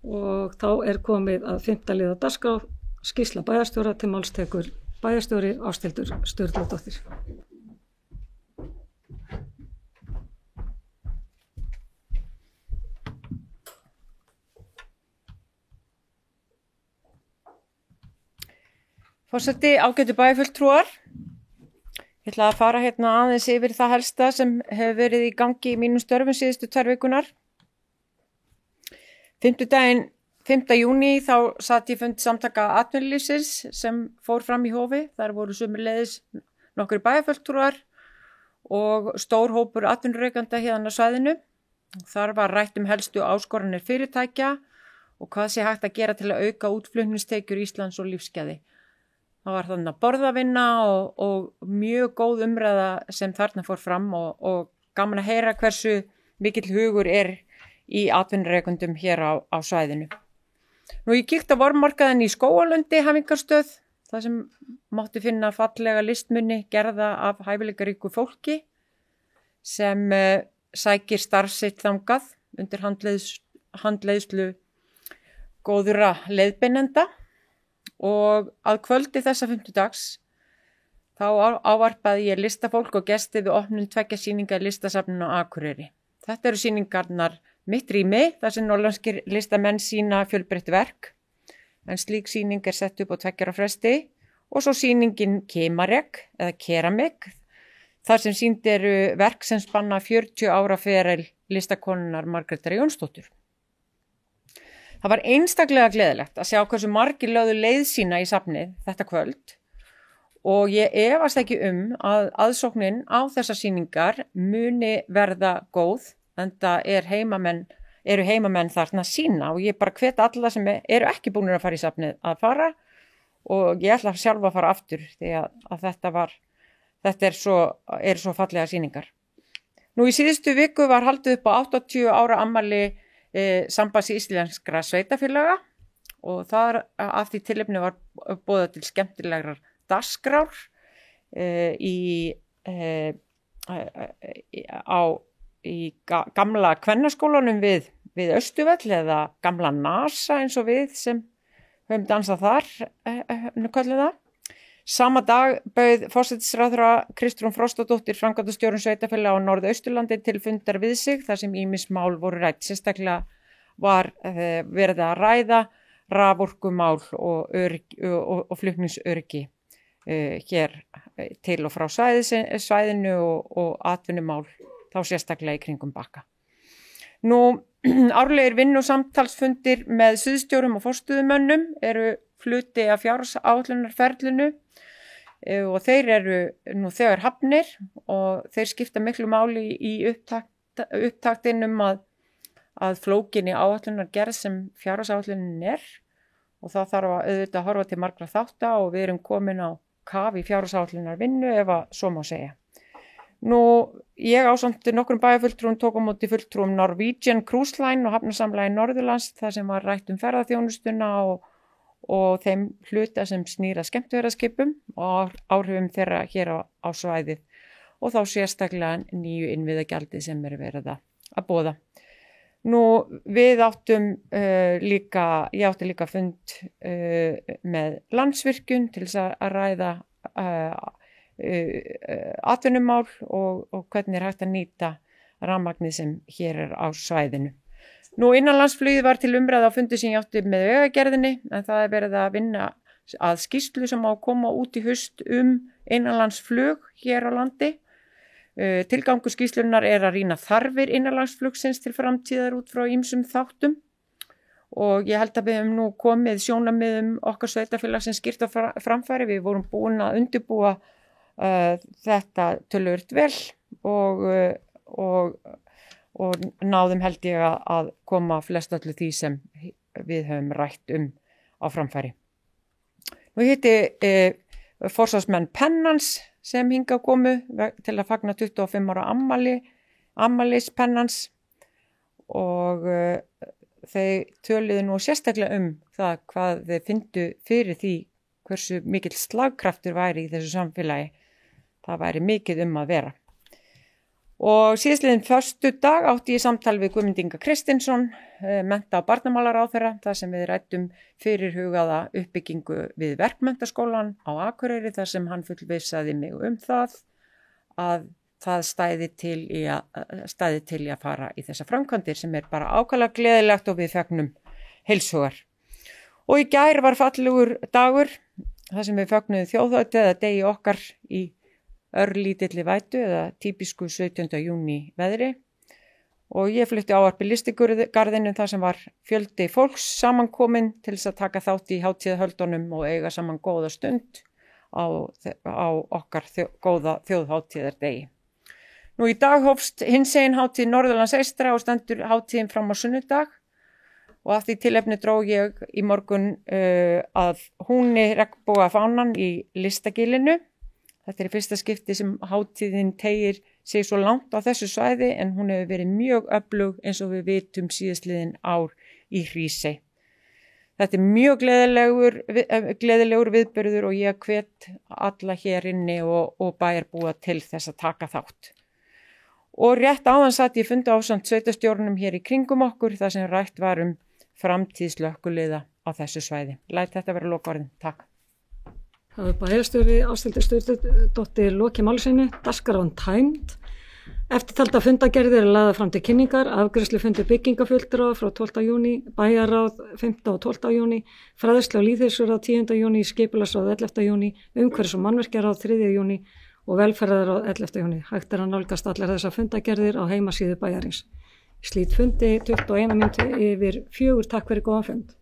og þá komið að 5. liða dagskrá, skýrsla bæjarstjóra. Til máls tekur bæjarstjóri Ásthildur Sturludóttir. Forseti, ágætu bæjarfulltrúar. Ég ætla að fara hérna aðeins yfir það helsta sem hefur verið í gangi í mínum störfum síðustu 2 vikunar. Fimmtudaginn 5. júní þá sat ég fund samtaka atvinnulífsins sem fór fram í Hofi. Þar voru sömuleiðis nokkrir bæjarfulltrúar og stór hópur atvinnurekenda hérna á svæðinu. Þar var rætt helstu áskoranir fyrirtækja og hvað sé hægt að gera til að auka útflutningstekjur Íslands og lífsgæði. Það var þannig að borðavinna og mjög góð umræða sem þarna fór fram og gaman að heyra hversu mikill hugur í atvinnurekendum hér á svæðinu. Nú ég kíkti á vormarkaðinn í Skógalundi Hæfingarstöð, þar sem mátti finna fallega listmuni gerða af hæfileikaríku fólki sem sækir starf sitt þangað undir handleiðslu góðra leiðbeinenda. Og að kvöldi þessa 5. dags þá ávarpaði ég listafólk og gesti við opnun 2 sýninga í listasafninu á Akureyri. Þetta eru sýningarnar Mitt rými, þar sem norrlenskir listamenn sýna fjölbreytt verk, en slík sýning sett upp á 2 ára fresti, og svo sýningin Keramik, þar sem sýnd eru verk sem spanna 40 ára feril listakonunnar Margrétar Jónsdóttur. Það var einstaklega gleðilegt að sjá hversu margir lögðu leið sína í safnið þetta kvöld og ég efast ekki að aðsóknin á þessar sýningar muni verða góð, enda eru heimamenn þarna sína og ég bara hvet alla sem eru ekki búnir að fara í safnið að fara og ég ætla sjálf að fara aftur því að þetta eru svo fallega sýningar. Nú í síðustu viku var haldið upp á 80 ára afmæli Sambands íslenskra sveitarfélaga og þar af því tilefni var boðað til skemmtilegrar dagskrár í gamla kvennaskólanum við Austurvöll eða gamla NASA eins og við sem höfum dansað þar, köllum það. Sama dag bauð forsætisráðherra Kristrún Frostadóttir framkvæmdastjórinn sveitarfélaga á Norðausturlandi til fundar við sig þar sem ýmis mál voru rædd. Sérstaklega var verið að ræða raforkumál og flutningsöryggi hér til og frá svæðinu og atvinnumál þá sérstaklega í kringum Bakka. Nú árlegir vinnu- og samtalsfundir með sviðsstjórum og forstöðumönnum eru hluti af fjárhagsáætlunarferlinu og þeir eru nú þegar hafnir og þeir skipta miklu máli í upptaktinum að flókinni áætlunargerð sem fjárhagsáætlunin og það þarf að auðvitað að horfa til margra þátta og við erum komin á kaf í fjárhagsáætlunarvinnu ef að svo má segja. Nú ég ásamt nokkrum bæjarfulltrúum tók á móti fulltrúum Norwegian Cruise Line og hafnasamlagi Norðurlands þar sem var rætt ferðaþjónustuna og þeim hluta sem snýr að skemmtiferðaskipum og áhrifum þeirra hér á svæðið og þá sérstaklega nýju innviðagjaldi sem verið að boða. Nú ég átti líka fund með Landsvirkjun til þess að ræða atvinnumál og hvernig hægt að nýta rafmagnið sem hér á svæðinu. Nú innanlandsflugið var til umræða á fundi sem ég átti með Vegagerðinni en það verið að vinna að skýrslu sem á að koma út í haust innanlandsflug hér á landi. Tilgangur skýrslunar að rýna þarfir innanlandsflugsins til framtíðar út frá ýmsum þáttum og ég held að við höfum nú komið sjónarmiðum okkar sveitarfélagsins skýrt á framfæri. Við vorum búin að undirbúa þetta töluvert vel og náðum held ég að koma flest öllu því sem við höfum rætt á framfæri. Nú hitti forsvarsmenn Pennans sem hingað komu til að fagna 25 ára afmælis Pennans og þeir töluðu nú sérstaklega það hvað þeir fyndu fyrir því hversu mikill slagkraftur væri í þessu samfélagi. Það væri mikið að vera. Og síðastliðinn föstudag átti ég samtal við Guðmund Inga Kristinsson, mennta- og barnamálaráðherra, þar sem við ræddum fyrirhugaða uppbyggingu við verkmenntaskólan á Akureyri, þar sem hann fullvissaði mig það að það stæði til í að fara í þessa framkvæmdir sem bara ákaflega gleðilegt og við fegnum heilshugar. Og í gær var fallegur dagur, þar sem við fögnuðum þjóðhátíð eða degi okkar í örlítilli vætu eða típisku 17. júní veðri og ég flutti ávarpi listigarðinu þar sem var fjöldi fólks samankomin til þess að taka þátt í hátíðahöldunum og eiga saman góða stund á okkar góða þjóðhátíðardegi. Nú í dag hófst hinsegin hátíð Norðurlands eystra og stendur hátíðin fram á sunnudag og af því tilefni dró ég í morgun að húni regnbogafánan í Listagilinu. Þetta í fyrsta skipti sem hátíðin teygir sig svo langt á þessu svæði en hún hefur verið mjög öflug eins og við vitum síðastliðin ár í Hrísey. Þetta mjög gleðilegur viðburður og ég hvet alla hér inni og bæjarbúa til þess að taka þátt. Og rétt áðan satt ég fundi ásamt sveitarstjórnum hér í kringum okkur þar sem rætt var framtíð slökkviliða á þessu svæði. Læt þetta vera lokaorðin. Takk. Það var bæjarstjóri Ásthildur Sturludóttir lokið máli sinni, dagskráin tæmd. Eftirtalda fundagerðir lagðar fram til kynningar, afgreiðslufundur byggingafulltrúa frá 12. júní, bæjarráð 5. og 12. júní, fræðslu- og lýðheilsuráð 10. júní, skipulagsráð 11. júní, umhverfis- og mannvirkjaráð 3. júní og velferðarráð 11. júní. Hægt að nálgast allar þessar fundagerðir á heimasíðu bæjarins. Slít fundi 21 mínútur yfir 4. Takk fyrir góðan fund.